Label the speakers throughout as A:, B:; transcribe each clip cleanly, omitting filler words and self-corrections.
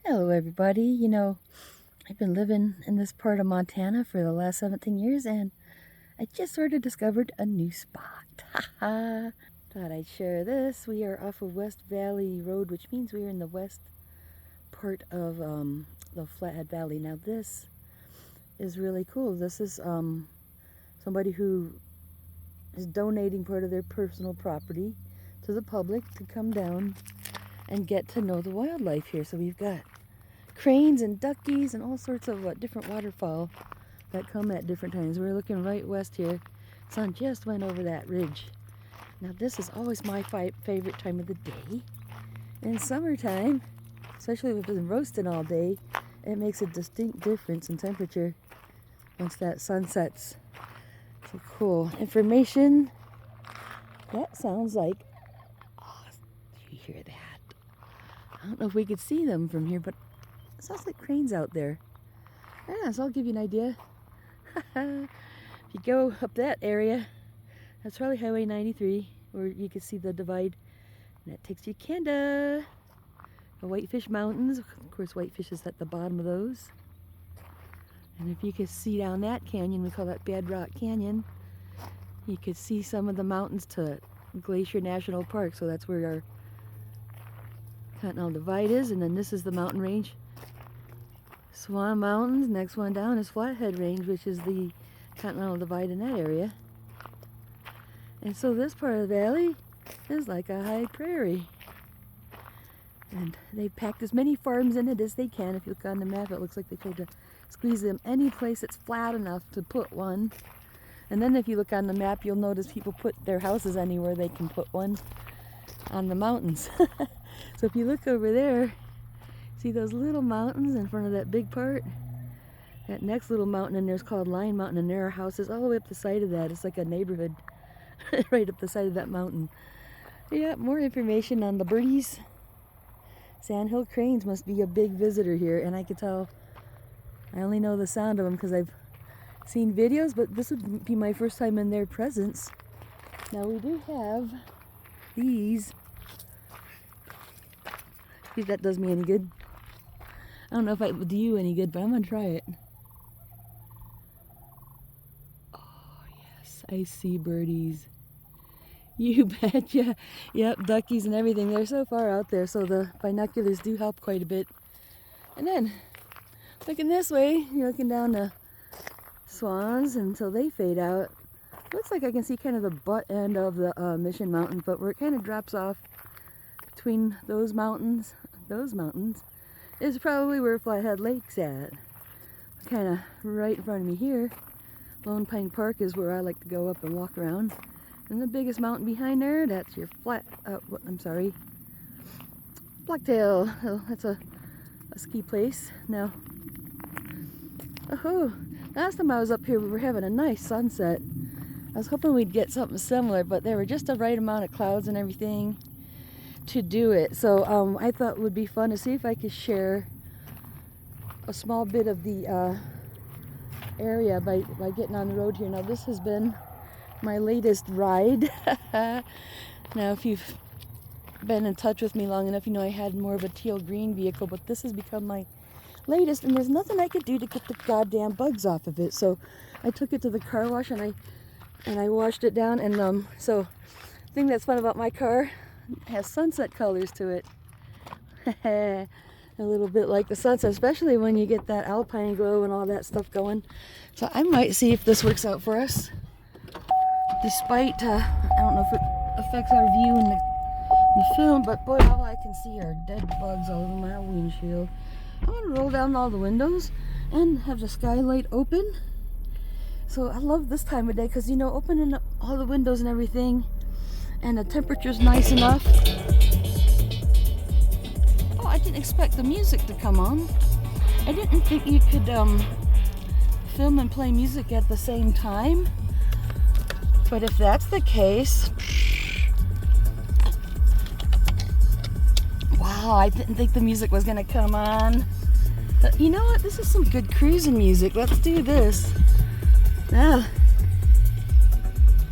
A: Hello, everybody. I've been living in this part of Montana for the last 17 years, and I just sort of discovered a new spot. Haha. Thought I'd share this. We are off of West Valley Road, which means we are in the west part of the Flathead Valley. Now, this is really cool. This is somebody who is donating part of their personal property to the public to come down and get to know the wildlife here. So we've got cranes and duckies and all sorts of different waterfowl that come at different times. We're looking right west here. Sun just went over that ridge. Now this is always my favorite time of the day. In summertime, especially if it's been roasting all day, it makes a distinct difference in temperature once that sun sets. So cool. Information. That sounds like, oh, do you hear that? I don't know if we could see them from here, but it sounds like cranes out there. Yeah, so I'll give you an idea. If you go up that area, that's probably Highway 93, where you can see the divide. And that takes you to Canada. The Whitefish Mountains. Of course, Whitefish is at the bottom of those. And if you could see down that canyon, we call that Bedrock Canyon, you could see some of the mountains to Glacier National Park. So that's where our Continental Divide is. And then this is the mountain range. Swan Mountains. Next one down is Flathead Range, which is the Continental Divide in that area. And so this part of the valley is like a high prairie. And they've packed as many farms in it as they can. If you look on the map, it looks like they tried to squeeze them any place that's flat enough to put one. And then if you look on the map, you'll notice people put their houses anywhere they can put one on the mountains. So if you look over there, see those little mountains in front of that big part? That next little mountain in there is called Lion Mountain, and there are houses all the way up the side of that. It's like a neighborhood right up the side of that mountain. Yeah, more information on the birdies. Sandhill cranes must be a big visitor here, and I could tell. I only know the sound of them because I've seen videos, but this would be my first time in their presence. Now we do have these. See if that does me any good. I don't know if it would do you any good, but I'm gonna try it. Oh yes, I see birdies. You betcha. Yep, duckies and everything. They're so far out there, so the binoculars do help quite a bit. And then, looking this way, you're looking down the swans until they fade out. Looks like I can see kind of the butt end of the Mission Mountain, but where it kind of drops off between those mountains is probably where Flathead Lake's at. Kind of right in front of me here. Lone Pine Park is where I like to go up and walk around. And the biggest mountain behind there, that's your Blacktail. Oh, that's a ski place. Now, last time I was up here, we were having a nice sunset. I was hoping we'd get something similar, but there were just the right amount of clouds and everything to do it. So I thought it would be fun to see if I could share a small bit of the area by getting on the road here. Now, this has been my latest ride. Now, if you've been in touch with me long enough, you know I had more of a teal green vehicle, but this has become my latest, and there's nothing I could do to get the goddamn bugs off of it. So I took it to the car wash and I washed it down, and so the thing that's fun about my car, it has sunset colors to it. A little bit like the sunset, especially when you get that alpine glow and all that stuff going. So I might see if this works out for us. Despite, I don't know if it affects our view in the film, but boy, all I can see are dead bugs all over my windshield. I'm going to roll down all the windows and have the skylight open. So I love this time of day because, you know, opening up all the windows and everything, and the temperature's nice enough. Oh, I didn't expect the music to come on. I didn't think you could film and play music at the same time. But if that's the case, wow, I didn't think the music was gonna come on. But you know what? This is some good cruising music. Let's do this. Now,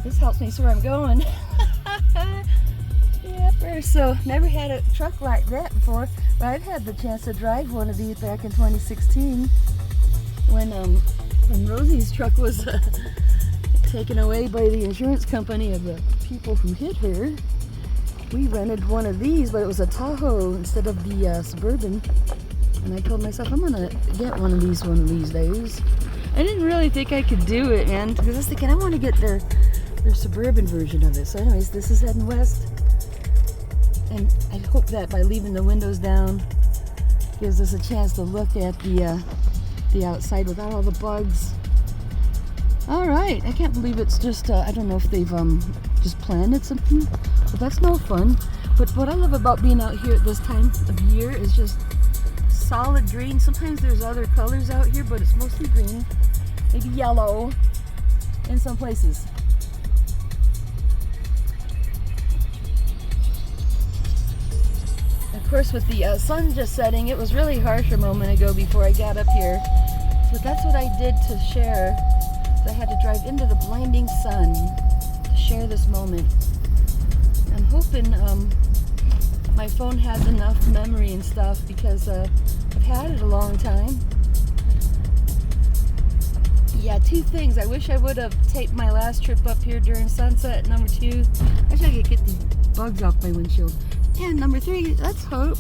A: this helps me see where I'm going. Yep, so never had a truck like that before. I've had the chance to drive one of these back in 2016 when Rosie's truck was taken away by the insurance company of the people who hit her. We rented one of these, but it was a Tahoe instead of the Suburban. And I told myself I'm gonna get one of these days. I didn't really think I could do it, man, because I was thinking I want to get their Suburban version of it. So anyways, this is heading west. And I hope that by leaving the windows down gives us a chance to look at the outside without all the bugs. All right, I can't believe it's just, I don't know if they've just planted something, but that's no fun. But what I love about being out here at this time of year is just solid green. Sometimes there's other colors out here, but it's mostly green, maybe yellow in some places. Of course, with the sun just setting, it was really harsh a moment ago before I got up here. But that's what I did to share. So I had to drive into the blinding sun to share this moment. I'm hoping my phone has enough memory and stuff because I've had it a long time. Yeah, two things. I wish I would have taped my last trip up here during sunset. Number two, I wish I could get these bugs off my windshield. And number three, let's hope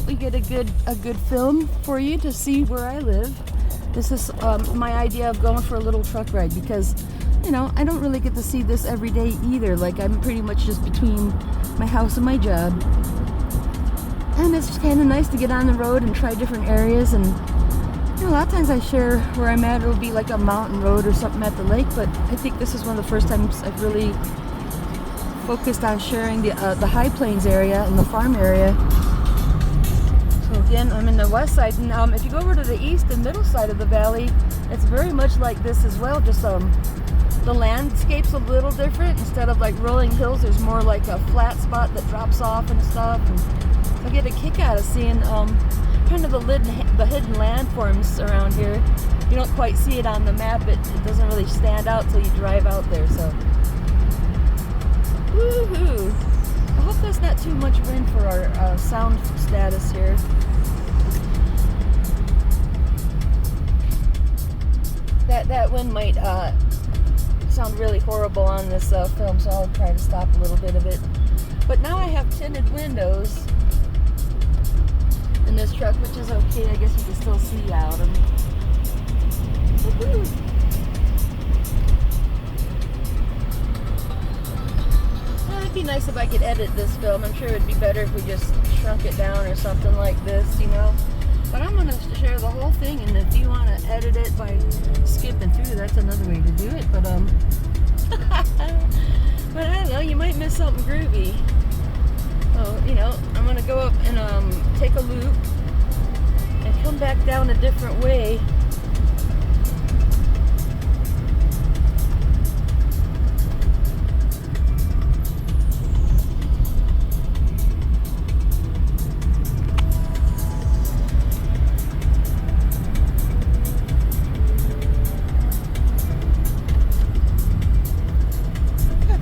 A: we get a good film for you to see where I live. This is my idea of going for a little truck ride because, you know, I don't really get to see this every day either. Like, I'm pretty much just between my house and my job. And it's kind of nice to get on the road and try different areas. And, you know, a lot of times I share where I'm at. It'll be like a mountain road or something at the lake. But I think this is one of the first times I've really focused on sharing the High Plains area and the farm area. So again, I'm in the west side, and if you go over to the east and middle side of the valley, it's very much like this as well. Just the landscape's a little different. Instead of like rolling hills, there's more like a flat spot that drops off and stuff. And so I get a kick out of seeing kind of the hidden landforms around here. You don't quite see it on the map. It doesn't really stand out till you drive out there. So. Woohoo! I hope that's not too much wind for our sound status here. That wind might sound really horrible on this film, so I'll try to stop a little bit of it. But now I have tinted windows in this truck, which is okay. I guess you can still see out them. Woohoo! It'd be nice if I could edit this film. I'm sure it'd be better if we just shrunk it down or something like this, you know. But I'm going to share the whole thing, and if you want to edit it by skipping through, that's another way to do it. But but I don't know, you might miss something groovy. So, you know, I'm going to go up and take a loop and come back down a different way.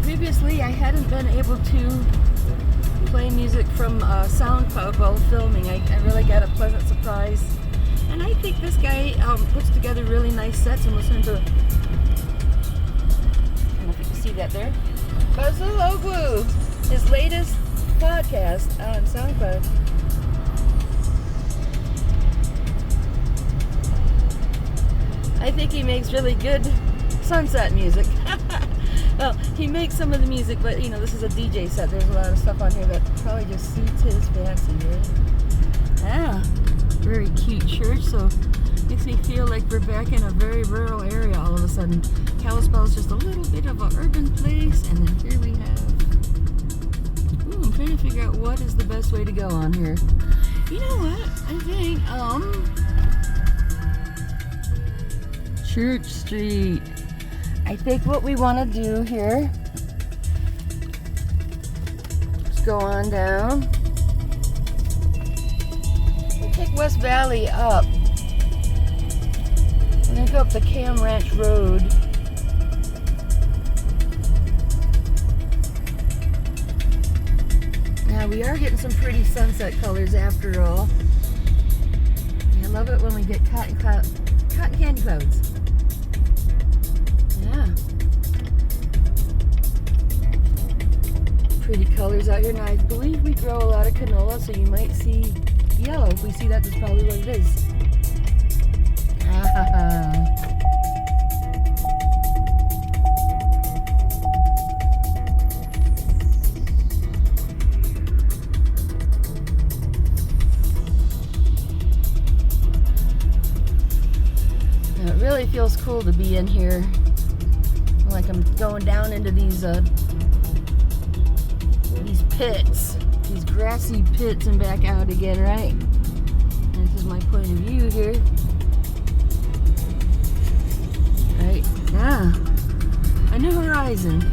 A: Previously, I hadn't been able to play music from SoundCloud while filming. I really got a pleasant surprise. And I think this guy puts together really nice sets. And listen to, I don't know if you can see that there, Buzzologwu, his latest podcast on SoundCloud. I think he makes really good sunset music. Well, he makes some of the music, but you know, this is a DJ set. There's a lot of stuff on here that probably just suits his fancy, right? Yeah, very cute church, so makes me feel like we're back in a very rural area all of a sudden. Kalispell's just a little bit of an urban place, and then here we have, I'm trying to figure out what is the best way to go on here. You know what? I think, Church Street. I think what we want to do here is go on down. We'll take West Valley up. We're going to go up the Cam Ranch Road. Yeah, we are getting some pretty sunset colors after all. I love it when we get cotton candy clouds. Yeah. Pretty colors out here. Now, I believe we grow a lot of canola, so you might see yellow. If we see that, that's probably what it is. It really feels cool to be in here. Like I'm going down into these pits, these grassy pits, and back out again, right? And this is my point of view here. Right? Yeah. A new horizon.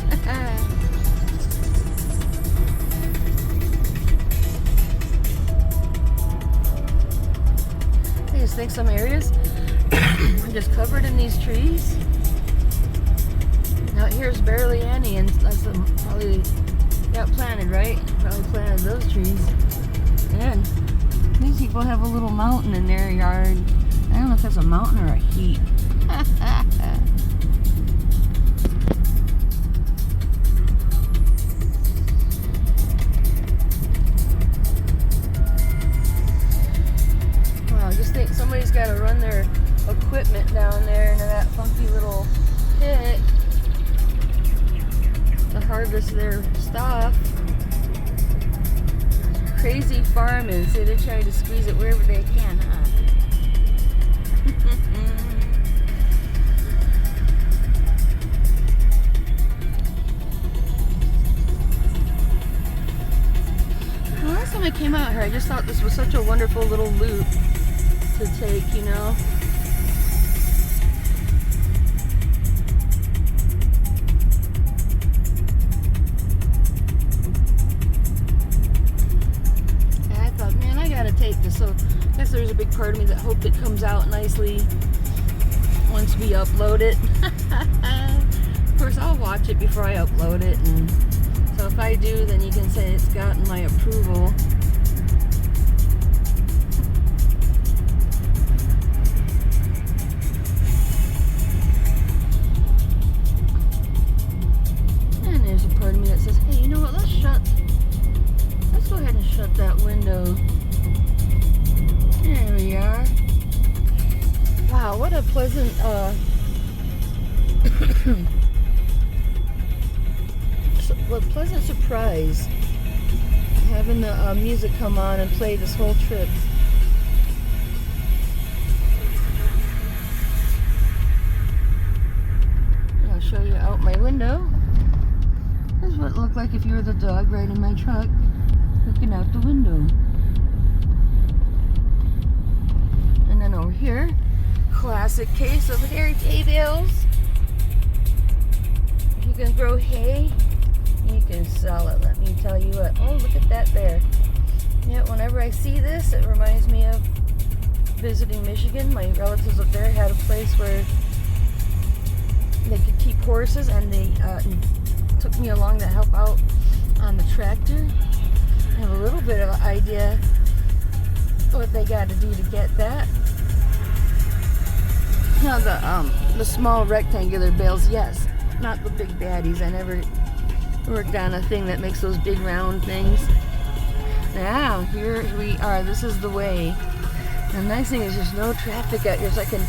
A: I just think some areas are just covered in these trees. Out here's barely any, and that's probably got planted, right? Probably planted those trees. And these people have a little mountain in their yard. I don't know if that's a mountain or a heap. Wow, I just think somebody's got to run their equipment down there into that funky little pit to harvest their stuff. Crazy farming, so they're trying to squeeze it wherever they can, huh? Well, last time I came out here, I just thought this was such a wonderful little loop to take, you know? Take this, so I guess there's a big part of me that hopes it comes out nicely once we upload it. Of course, I'll watch it before I upload it, and so if I do, then you can say it's gotten my approval. And there's a part of me that says, hey, you know what, let's go ahead and shut that window. There we are. Wow, what a pleasant pleasant surprise having the music come on and play this whole trip. I'll show you out my window. This is what it looked like if you were the dog riding my truck, looking out the window. And over here, classic case of hay bales. If you can grow hay, you can sell it. Let me tell you what. Oh, look at that there. Yeah, whenever I see this, it reminds me of visiting Michigan. My relatives up there had a place where they could keep horses, and they took me along to help out on the tractor. I have a little bit of an idea what they got to do to get that. No, the small rectangular bales, yes. Not the big baddies. I never worked on a thing that makes those big round things. Now, here we are. This is the way. The nice thing is there's no traffic out here, so I can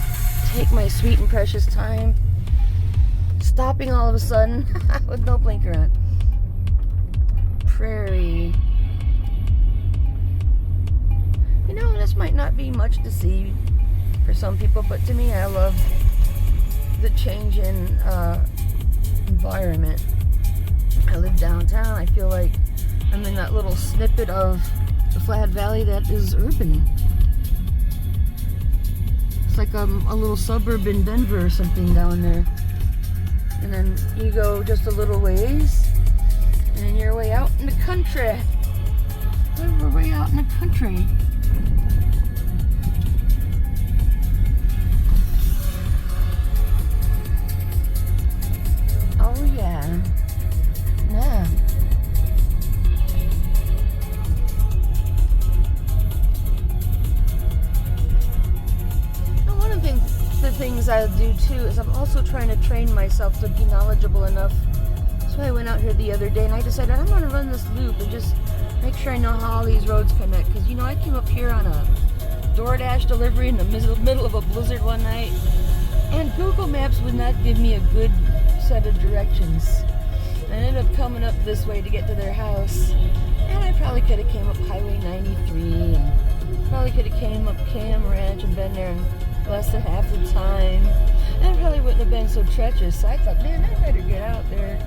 A: take my sweet and precious time stopping all of a sudden with no blinker on. Prairie. You know, this might not be much to see for some people, but to me, I love the change in environment. I live downtown. I feel like I'm in that little snippet of the Flat Valley that is urban. It's like a little suburb in Denver or something down there. And then you go just a little ways, and you're way out in the country. We're way out in the country. Oh yeah. Yeah. things I do too is I'm also trying to train myself to be knowledgeable enough. So I went out here the other day and I decided I'm going to run this loop and just make sure I know how all these roads connect. Because, you know, I came up here on a DoorDash delivery in the middle of a blizzard one night, and Google Maps would not give me a good set of directions. I ended up coming up this way to get to their house, and I probably could have came up Highway 93 and probably could have came up Cam Ranch and been there in less than half the time, and it probably wouldn't have been so treacherous. So I thought, man, I better get out there.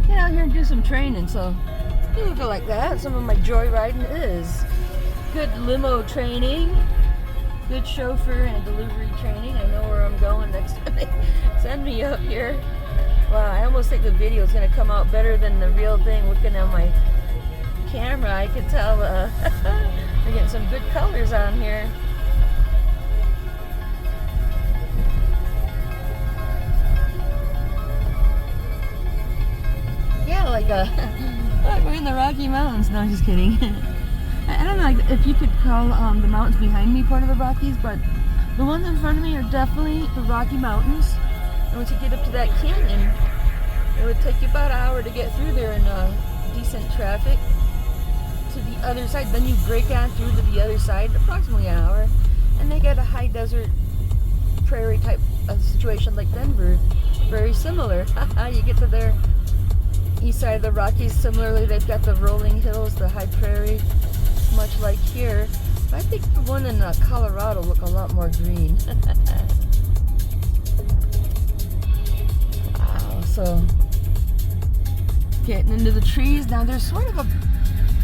A: Get out here and do some training. So you go like that. Some of my joyriding is good limo training, good chauffeur and delivery training. I know where I'm going next time they send me up here. Wow, I almost think the video is going to come out better than the real thing. Looking at my camera, I can tell they're getting some good colors on here. Yeah, like we're in the Rocky Mountains. No, I'm just kidding. I don't know if you could call the mountains behind me part of the Rockies, but the ones in front of me are definitely the Rocky Mountains. And once you get up to that canyon, it would take you about an hour to get through there in decent traffic to the other side. Then you break on through to the other side, approximately an hour, and they got a high desert prairie type of situation like Denver. Very similar. You get to their east side of the Rockies. Similarly, they've got the rolling hills, the high prairie, much like here. But I think the one in Colorado look a lot more green. Wow, so getting into the trees. Now there's sort of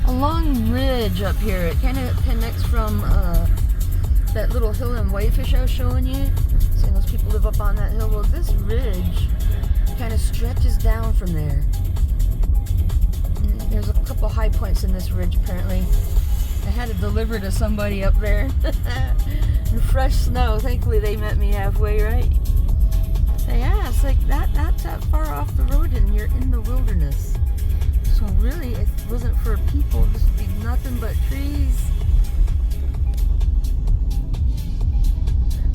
A: a long ridge up here. It kind of connects from that little hill in Whitefish I was showing you. Saying those people live up on that hill. Well, this ridge kind of stretches down from there. And there's a couple high points in this ridge apparently. I had to deliver to somebody up there. Fresh snow. Thankfully they met me halfway, right? Yeah, it's like that's that far off the road and you're in the wilderness. So really, if it wasn't for people, this would be nothing but trees.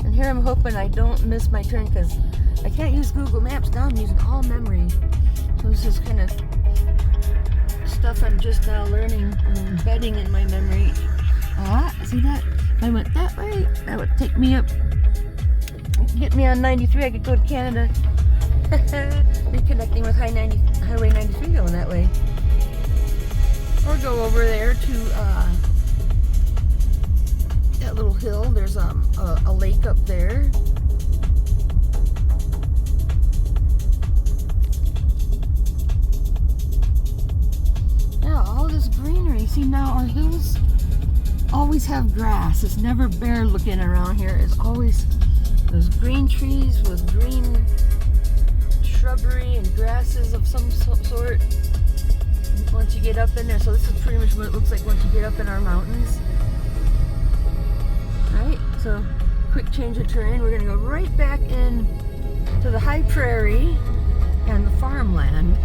A: And here I'm hoping I don't miss my turn because I can't use Google Maps. Now I'm using all memory. So this is kind of stuff I'm just now learning and embedding in my memory. Ah, see that? If I went that way, that would take me up, get me on 93. I could go to Canada. Reconnecting with Highway 93 going that way. Or go over there to that little hill. There's a lake up there. Yeah, all this greenery. See, now our hills always have grass. It's never bare looking around here. It's always those green trees with green shrubbery and grasses of some sort. Once you get up in there, so this is pretty much what it looks like once you get up in our mountains. Alright, so quick change of terrain. We're going to go right back in to the high prairie and the farmland.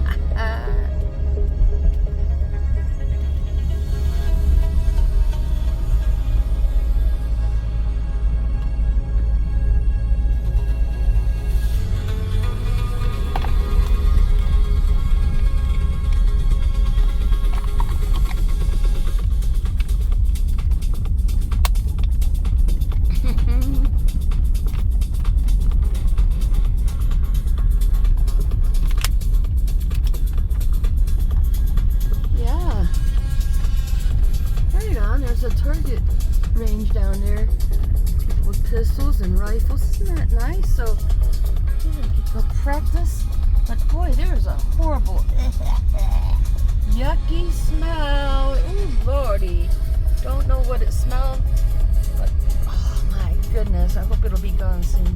A: A target range down there with pistols and rifles. Isn't that nice? So go practice. But boy, there's a horrible yucky smell. Ooh, lordy. Don't know what it smelled, but oh my goodness, I hope it'll be gone soon.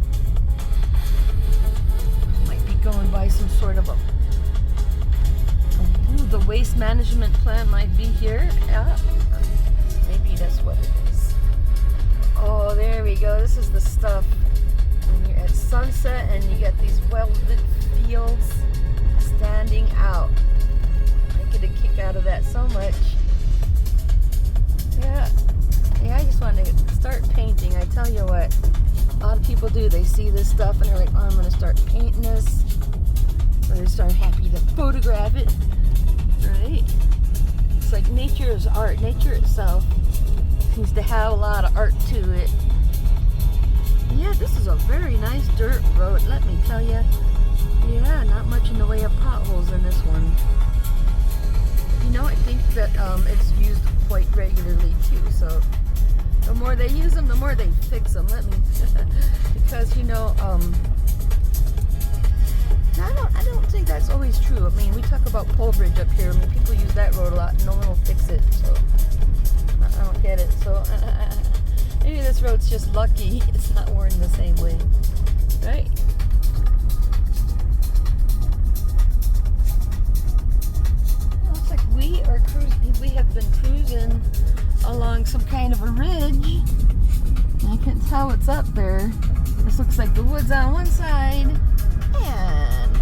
A: Might be going by some sort of the waste management plant might be here. Yeah. Maybe that's what it is. Oh, there we go. This is the stuff. When you're at sunset and you get these well-lit fields standing out. I get a kick out of that so much. Yeah. do. They see this stuff and they're like, oh, I'm gonna start painting this. So they start happy to photograph it, right? It's like nature is art. Nature itself seems to have a lot of art to it. Yeah, this is a very nice dirt road, let me tell you. Yeah, not much in the way of potholes in this one. You know, I think that it's used quite regularly too, so the more they use them, the more they fix them, let me, because, you know, I don't think that's always true. I mean, we talk about Pole Bridge up here. I mean, people use that road a lot and no one will fix it, so I don't get it. So maybe this road's just lucky it's not worn the same way, right? Looks like we have been cruising along some kind of a ridge. And I can't tell what's up there. This looks like the woods on one side, and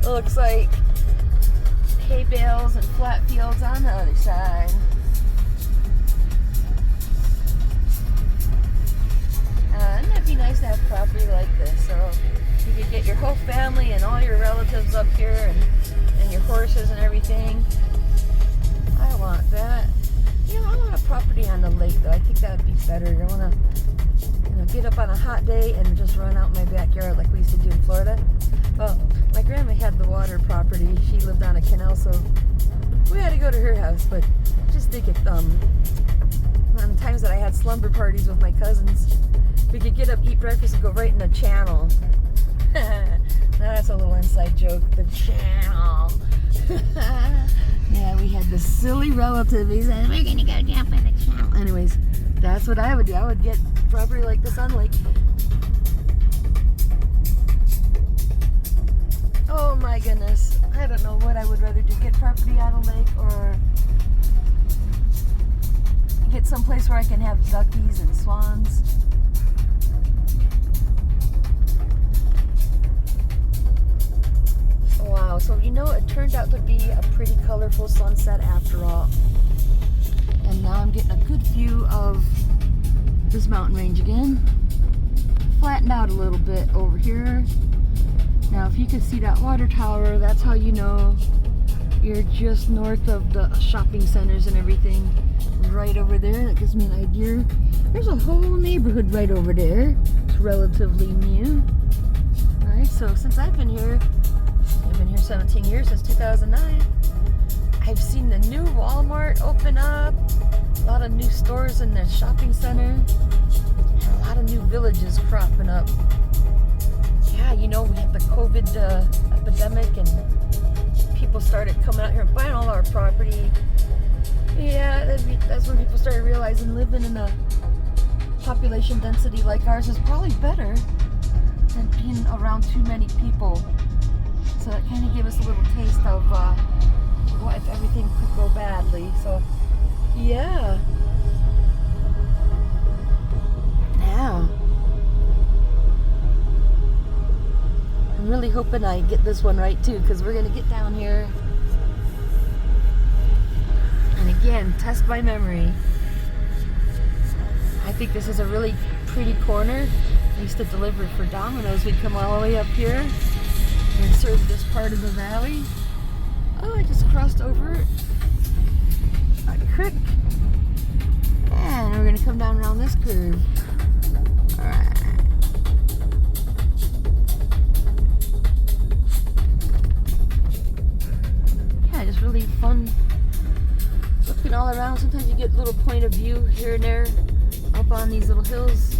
A: it looks like hay bales and flat fields on the other side. Wouldn't it be nice to have property like this? So you could get your whole family and all your relatives up here, and your horses and everything. I want that. You know, I want a property on the lake though. I think that would be better. I want to, you know, get up on a hot day and just run out in my backyard like we used to do in Florida. Well, my grandma had the water property. She lived on a canal, so we had to go to her house. But just think it, on the times that I had slumber parties with my cousins, we could get up, eat breakfast, and go right in the channel. Now that's a little inside joke. The channel. Yeah, we had this silly relative. He said, we're gonna go jump in the channel. Anyways, that's what I would do. I would get property like this on lake. Oh my goodness. I don't know what I would rather do. Get property on a lake or get someplace where I can have duckies and swans. Wow, so you know, it turned out to be a pretty colorful sunset after all. And now I'm getting a good view of this mountain range again. Flattened out a little bit over here. Now if you can see that water tower, that's how you know you're just north of the shopping centers and everything. Right over there, that gives me an idea. There's a whole neighborhood right over there. It's relatively new. Alright, so since I've been here 17 years, since 2009. I've seen the new Walmart open up, a lot of new stores in the shopping center, and a lot of new villages cropping up. Yeah, you know, we had the COVID epidemic and people started coming out here and buying all our property. Yeah, that's when people started realizing living in a population density like ours is probably better than being around too many people. So that kind of gave us a little taste of what if everything could go badly. So, yeah. Now, I'm really hoping I get this one right too, because we're going to get down here and again, test my memory. I think this is a really pretty corner. I used to deliver for Domino's. We'd come all the way up here and serve this part of the valley. Oh, I just crossed over a creek. And we're going to come down around this curve. Alright. Yeah, just really fun looking all around. Sometimes you get a little point of view here and there up on these little hills.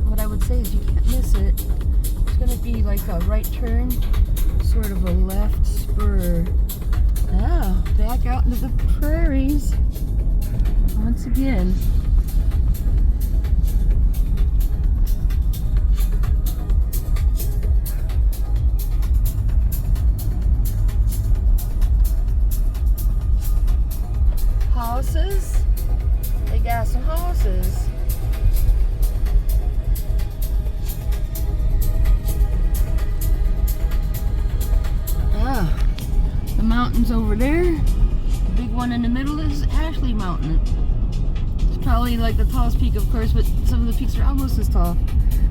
A: What I would say is you can't miss it. It's going to be like a right turn, sort of a left spur. Now, back out into the prairies once again. Mountain. It's probably like the tallest peak, of course, but some of the peaks are almost as tall.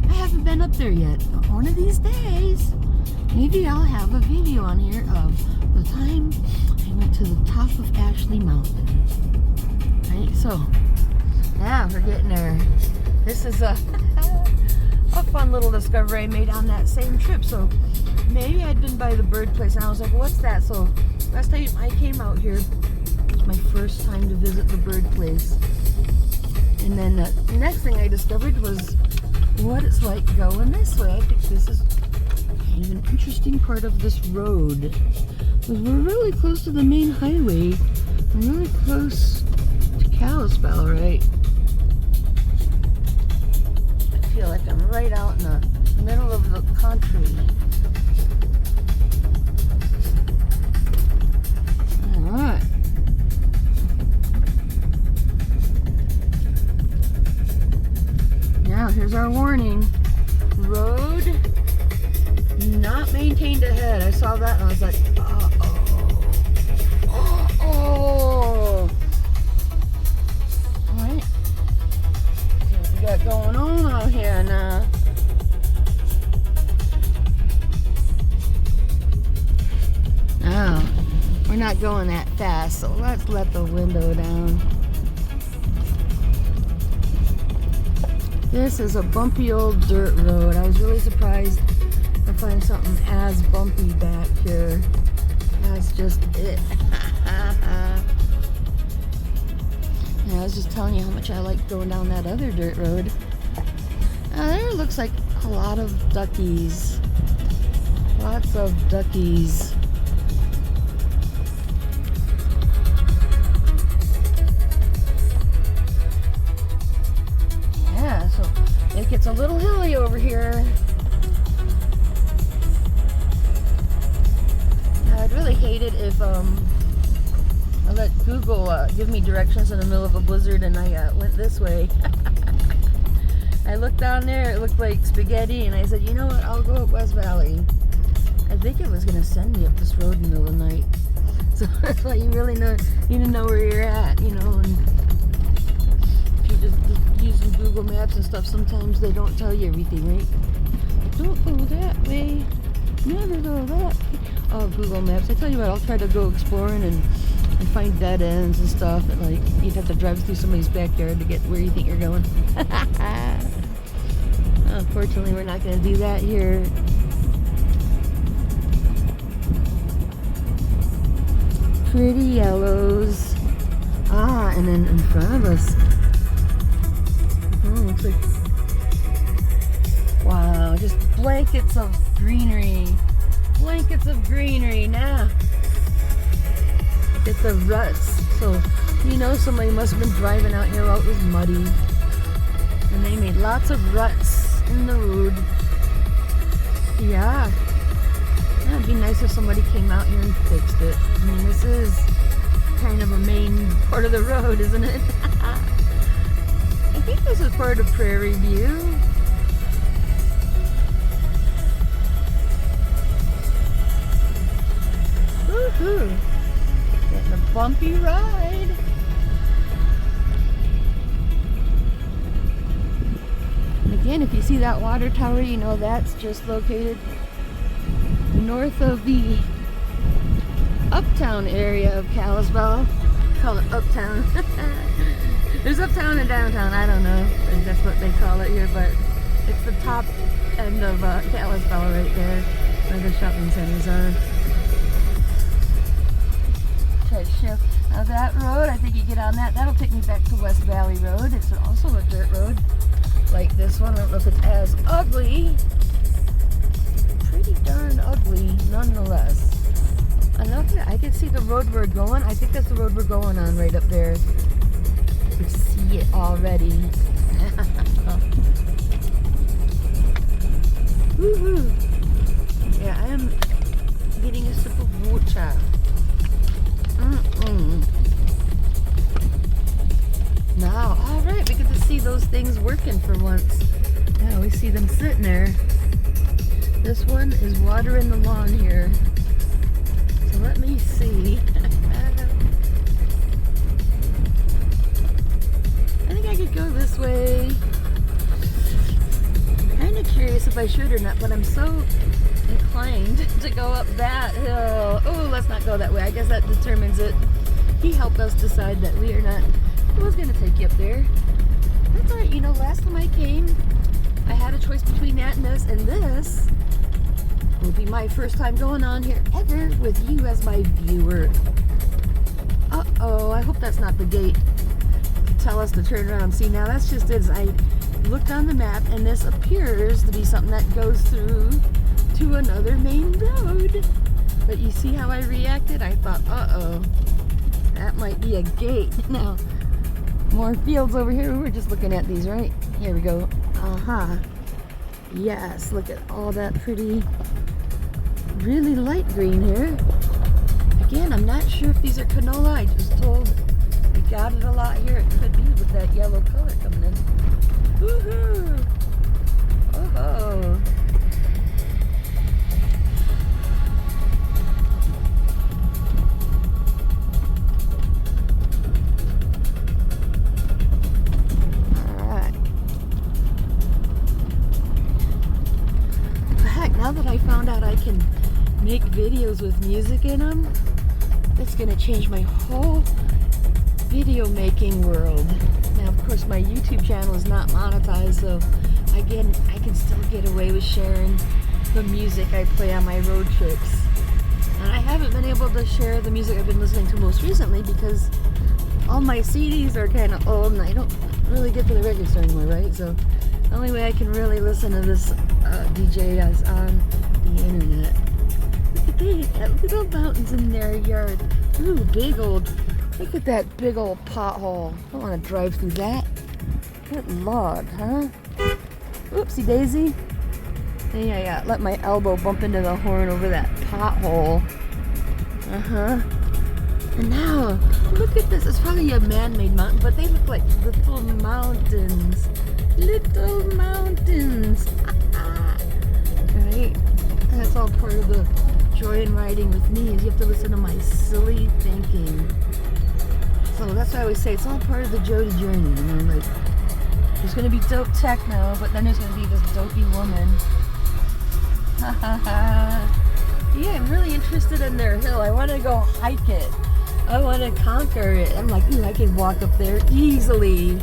A: I haven't been up there yet. But one of these days, maybe I'll have a video on here of the time I went to the top of Ashley Mountain. Right, so now we're getting there. This is a fun little discovery I made on that same trip. So maybe I'd been by the bird place and I was like, what's that? So last time I came out here, it was my first time to visit the bird place. And then the next thing I discovered was what it's like going this way. I think this is kind of an interesting part of this road. Because we're really close to the main highway. We're really close to Kalispell, right? I feel like I'm right out in the middle of the country. Alright. Now here's our warning. Road not maintained ahead. I saw that and I was like, uh-oh. Alright. See what we got going on out here now. Oh, we're not going that fast, so let's let the window down. This is a bumpy old dirt road. I was really surprised to find something as bumpy back here. That's just it. Yeah, I was just telling you how much I like going down that other dirt road. Now there looks like a lot of duckies. Lots of duckies. Yeah, so it gets a little hilly over here. Now, I'd really hate it if I let Google give me directions in the middle of a blizzard and I went this way. I looked down there, it looked like spaghetti, and I said, you know what, I'll go up West Valley. I think it was going to send me up this road in the middle of the night. So that's why you really need to know where you're at, you know, and if you're just using Google Maps and stuff, sometimes they don't tell you everything, right? Don't go that way. Never go that way. Oh, Google Maps. I tell you what, I'll try to go exploring and find dead ends and stuff. And like, you'd have to drive through somebody's backyard to get where you think you're going. Unfortunately, we're not going to do that here. Pretty yellows. Ah, and then in front of us. Looks like, wow, just blankets of greenery. Blankets of greenery now. Get the ruts. So, you know, somebody must have been driving out here while it was muddy. And they made lots of ruts in the road. Yeah. It'd be nice if somebody came out here and fixed it. I mean, this is kind of a main part of the road, isn't it? I think this is part of Prairie View. Woohoo! Getting a bumpy ride. And again, if you see that water tower, you know that's just located north of the uptown area of Kalispell. Call it uptown. There's uptown and downtown, I don't know if that's what they call it here, but it's the top end of Kalispell right there where the shopping centers are. Try to show. Now that road, I think you get on that, that'll take me back to West Valley Road. It's also a dirt road like this one. I don't know if it's as ugly. Pretty darn ugly nonetheless. I can see the road we're going. I think that's the road we're going on right up there. You can see it already. Woohoo! Yeah, I am getting a sip of water. Now, alright, we get to see those things working for once. Yeah, we see them sitting there. This one is watering the lawn here. So let me see. if I should or not, but I'm so inclined to go up that hill. Oh, let's not go that way. I guess that determines it. He helped us decide that we are not. I was going to take you up there. That's alright. You know, last time I came, I had a choice between that and this will be my first time going on here ever with you as my viewer. Uh-oh, I hope that's not the gate to tell us to turn around. See, now that's just it. I looked on the map and this appears to be something that goes through to another main road. But you see how I reacted? I thought, uh-oh, that might be a gate. Now, more fields over here. We were just looking at these, right? Here we go. Uh-huh. Yes, look at all that pretty, really light green here. Again, I'm not sure if these are canola. I just told we got it a lot here. It could be with that yellow color coming in. Woohoo! Oh-ho! Now that I found out I can make videos with music in them, that's going to change my whole video making world. Now, of course, my YouTube channel is not monetized, so again, I can still get away with sharing the music I play on my road trips. And I haven't been able to share the music I've been listening to most recently because all my CDs are kind of old and I don't really get to the record store anymore, right? So the only way I can really listen to this DJ is on the internet. Look at that little mountains in their yard. Ooh, big old, look at that big old pothole. I don't want to drive through that. Good Lord, huh? Oopsie daisy. Yeah, let my elbow bump into the horn over that pothole. Uh-huh. And now, look at this. It's probably a man-made mountain, but they look like little mountains. Little mountains. Right? That's all part of the joy in riding with me is you have to listen to my silly thinking. So that's why I always say it's all part of the Jody journey. You know, like there's gonna be dope techno, but then there's gonna be this dopey woman. Yeah, I'm really interested in their hill. I want to go hike it. I want to conquer it. I'm like, ooh, I can walk up there easily.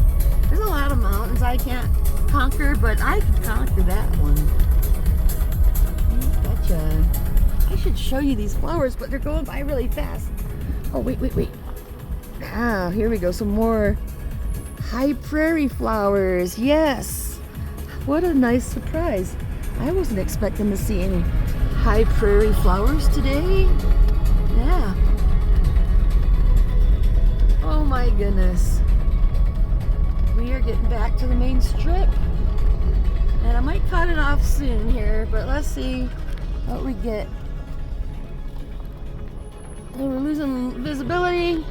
A: There's a lot of mountains I can't conquer, but I can conquer that one. Gotcha. I should show you these flowers, but they're going by really fast. Oh, wait. Ah, here we go. Some more high prairie flowers. Yes. What a nice surprise. I wasn't expecting to see any high prairie flowers today. Yeah. Oh my goodness. We are getting back to the main strip. And I might cut it off soon here, but let's see what we get. And we're losing visibility.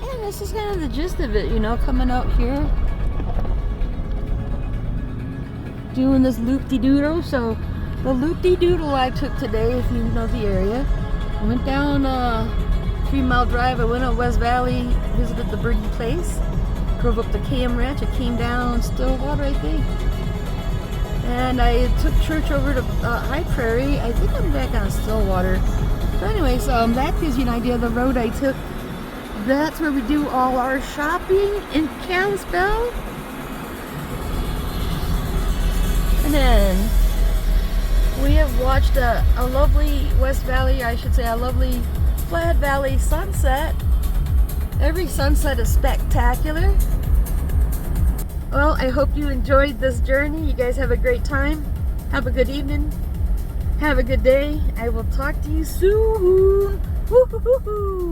A: And this is kind of the gist of it, you know, coming out here. Doing this loop-de-doodle. So the loop-de-doodle I took today, if you know the area, I went down a 3-mile drive. I went up West Valley, visited the birdie place, drove up to KM Ranch. I came down Stillwater, I think, and I took church over to High Prairie. I think I'm back on Stillwater. So anyways, that gives you an idea of the road I took. That's where we do all our shopping in Kalispell. And then we have watched a lovely West Valley, I should say a lovely Flat Valley sunset. Every sunset is spectacular. Well, I hope you enjoyed this journey. You guys have a great time. Have a good evening. Have a good day. I will talk to you soon. Woo-hoo-hoo-hoo.